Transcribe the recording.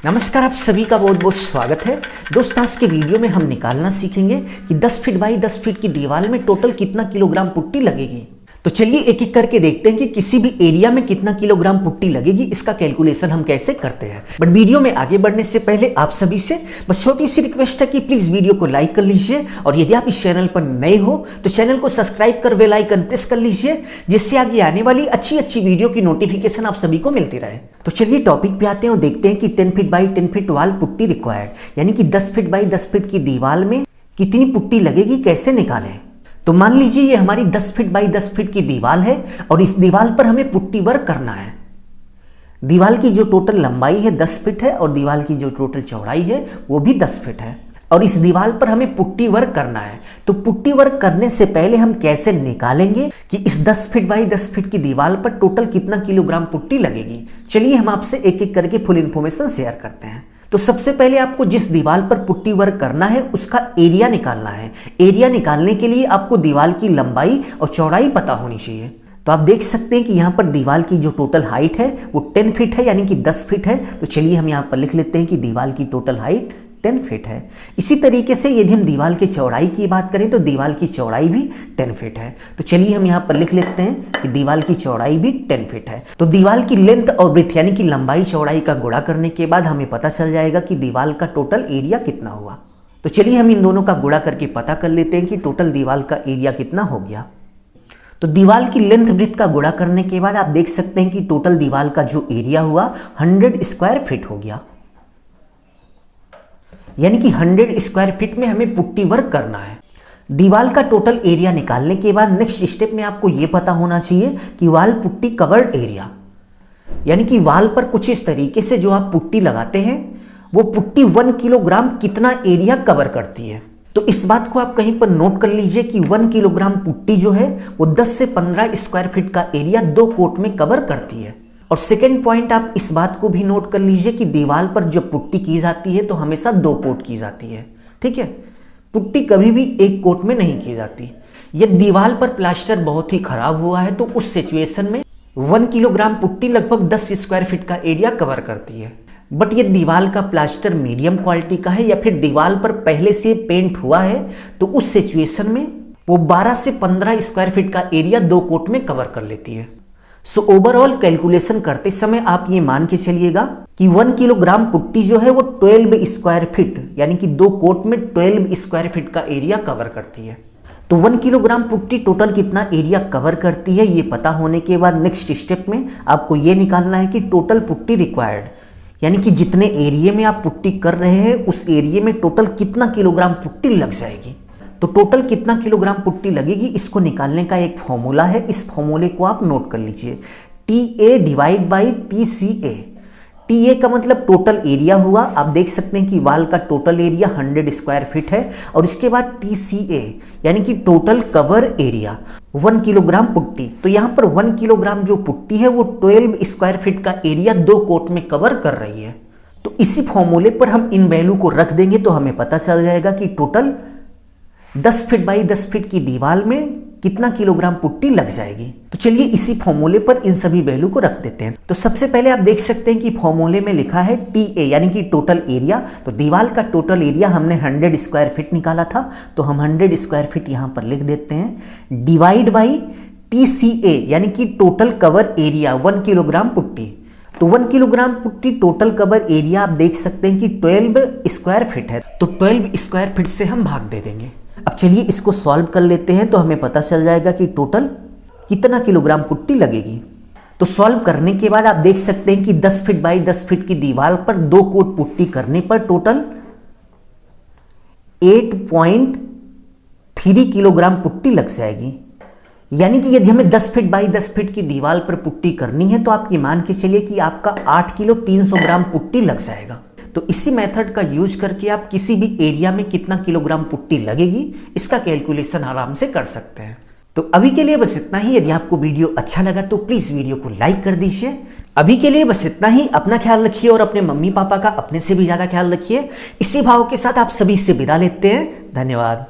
नमस्कार, आप सभी का बहुत बहुत स्वागत है। दोस्त, आज के वीडियो में हम निकालना सीखेंगे कि 10 फीट बाई 10 फीट की दीवार में टोटल कितना किलोग्राम पुट्टी लगेगी। तो चलिए एक एक करके देखते हैं कि किसी भी एरिया में कितना किलोग्राम पुट्टी लगेगी। इसका कैलकुलेशन हम कैसे करते हैं। बट वीडियो में आगे बढ़ने से पहले आप सभी से बस छोटी सी रिक्वेस्ट है कि प्लीज वीडियो को लाइक कर लीजिए, और यदि आप इस चैनल पर नए हो तो चैनल को सब्सक्राइब कर बेल आइकन प्रेस कर लीजिए, जिससे आगे आने वाली अच्छी अच्छी वीडियो की नोटिफिकेशन आप सभी को मिलती रहे। तो चलिए टॉपिक पे आते हैं और देखते हैं कि 10 फीट बाई 10 फीट वाल पुट्टी रिक्वायर्ड, यानी कि 10 फीट बाई 10 फीट की दीवार में कितनी पुट्टी लगेगी, कैसे निकालें। तो मान लीजिए ये हमारी 10 फीट बाई 10 फीट की दीवार है और इस दीवार पर हमें पुट्टी वर्क करना है। दीवार की जो टोटल लंबाई है 10 फीट है और दीवार की जो टोटल चौड़ाई है वो भी 10 फीट है, और इस दीवार पर हमें पुट्टी वर्क करना है। तो पुट्टी वर्क करने से पहले हम कैसे निकालेंगे कि इस 10 फीट बाई 10 फीट की दीवार पर टोटल कितना किलोग्राम पुट्टी लगेगी। चलिए हम आपसे एक एक करके फुल इंफॉर्मेशन शेयर करते हैं। तो सबसे पहले आपको जिस दीवार पर पुट्टी वर्क करना है उसका एरिया निकालना है। एरिया निकालने के लिए आपको दीवार की लंबाई और चौड़ाई पता होनी चाहिए। तो आप देख सकते हैं कि यहाँ पर दीवार की जो टोटल हाइट है वो 10 फीट है, यानी कि 10 फीट है। तो चलिए हम यहाँ पर लिख लेते हैं कि दीवार की टोटल हाइट 10 फीट है। इसी तरीके से यदि हम दीवार की चौड़ाई की बात करें तो दीवार की चौड़ाई भी 10 फीट है। तो चलिए हम यहाँ पर लिख लेते हैं कि दीवार की चौड़ाई भी 10 फीट है। तो दीवार की लेंथ और ब्रेथ यानी कि लंबाई चौड़ाई का गुणा करने के बाद हमें पता चल जाएगा कि दीवार का टोटल एरिया कितना हुआ। तो चलिए हम इन दोनों का गुणा करके पता कर लेते हैं कि टोटल दीवार का एरिया कितना हो गया। तो दीवार की लेंथ ब्रेथ का गुणा करने के बाद आप देख सकते हैं कि टोटल दीवार का जो एरिया हुआ 100 स्क्वायर फीट हो गया, यानी कि 100 स्क्वायर फीट में हमें पुट्टी वर्क करना है। दीवार का टोटल एरिया निकालने के बाद नेक्स्ट स्टेप में आपको यह पता होना चाहिए कि वाल पुट्टी कवर्ड एरिया, यानी कि वाल पर कुछ इस तरीके से जो आप पुट्टी लगाते हैं वो पुट्टी 1 किलोग्राम कितना एरिया कवर करती है। तो इस बात को आप कहीं पर नोट कर लीजिए कि 1 किलोग्राम पुट्टी जो है वो 10 से 15 स्क्वायर फीट का एरिया 2 कोट में कवर करती है। और सेकेंड पॉइंट, आप इस बात को भी नोट कर लीजिए कि दीवार पर जब पुट्टी की जाती है तो हमेशा 2 कोट की जाती है। ठीक है, पुट्टी कभी भी एक कोट में नहीं की जाती। यदि दीवार पर प्लास्टर बहुत ही खराब हुआ है तो उस सिचुएशन में 1 किलोग्राम पुट्टी लगभग 10 स्क्वायर फीट का एरिया कवर करती है। बट ये दीवार का प्लास्टर मीडियम क्वालिटी का है या फिर दीवार पर पहले से पेंट हुआ है तो उस सिचुएशन में वो 12 से 15 स्क्वायर फीट का एरिया 2 कोट में कवर कर लेती है। सो ओवरऑल कैलकुलेशन करते समय आप ये मान के चलिएगा कि 1 किलोग्राम पुट्टी जो है वो 12 स्क्वायर फीट, यानी कि 2 कोट में 12 स्क्वायर फीट का एरिया कवर करती है। तो 1 किलोग्राम पुट्टी टोटल कितना एरिया कवर करती है ये पता होने के बाद नेक्स्ट स्टेप में आपको ये निकालना है कि टोटल पुट्टी रिक्वायर्ड, यानी कि जितने एरिया में आप पुट्टी कर रहे हैं उस एरिया में टोटल कितना किलोग्राम पुट्टी लग जाएगी। तो टोटल कितना किलोग्राम पुट्टी लगेगी इसको निकालने का एक फॉर्मूला है। इस फॉर्मूले को आप नोट कर लीजिए, TA divide by TCA। TA का मतलब टोटल एरिया हुआ। आप देख सकते हैं कि वाल का टोटल एरिया 100 स्क्वायर फीट है, और इसके बाद TCA यानी कि total cover area 1 kilogram putty. तो यहाँ पर 1 किलोग्राम जो पुट्टी है वो 12 स्क्वायर फीट का एरिया 2 कोट में कवर कर रही है। तो इसी फॉर्मूले पर हम इन वैल्यू को रख देंगे तो हमें पता चल जाएगा कि टोटल 10 फीट बाई 10 फीट की दीवार में कितना किलोग्राम पुट्टी लग जाएगी। तो चलिए इसी फॉर्मूले पर इन सभी वैल्यू को रख देते हैं। तो सबसे पहले आप देख सकते हैं कि फॉर्मूले में लिखा है TA यानी कि टोटल एरिया। तो दीवार का टोटल एरिया हमने 100 स्क्वायर फीट निकाला था, तो हम 100 स्क्वायर फीट यहाँ पर लिख देते हैं, डिवाइड बाई TCA यानी कि total cover area 1 kilogram putty. तो 1 kilogram putty total cover area आप देख सकते हैं कि 12 स्क्वायर फीट है, तो 12 स्क्वायर फीट से हम भाग दे देंगे। अब चलिए इसको सॉल्व कर लेते हैं तो हमें पता चल जाएगा कि टोटल कितना किलोग्राम पुट्टी लगेगी। तो सॉल्व करने के बाद आप देख सकते हैं कि 10 फीट बाई 10 फीट की दीवार पर 2 कोट पुट्टी करने पर टोटल 8.3 किलोग्राम पुट्टी लग जाएगी। यानी कि यदि हमें 10 फीट बाई 10 फीट की दीवार पर पुट्टी करनी है तो आप ये मान के चलिए कि आपका 8 किलो 300 ग्राम पुट्टी लग जाएगा। तो इसी मेथड का यूज करके आप किसी भी एरिया में कितना किलोग्राम पुट्टी लगेगी इसका कैलकुलेशन आराम से कर सकते हैं। तो अभी के लिए बस इतना ही। यदि आपको वीडियो अच्छा लगा तो प्लीज वीडियो को लाइक कर दीजिए। अभी के लिए बस इतना ही। अपना ख्याल रखिए और अपने मम्मी पापा का अपने से भी ज्यादा ख्याल रखिए। इसी भाव के साथ आप सभी से विदा लेते हैं। धन्यवाद।